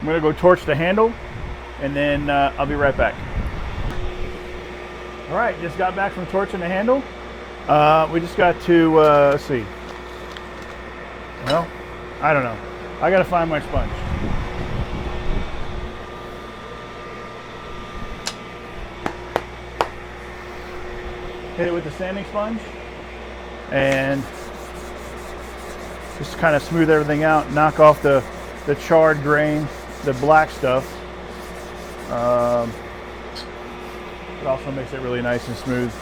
I'm gonna go torch the handle, and then I'll be right back. All right, just got back from torching the handle. We just got to, let's see. Well, I don't know. I gotta find my sponge. Hit it with the sanding sponge, and just kind of smooth everything out, knock off the charred grain, the black stuff. It also makes it really nice and smooth.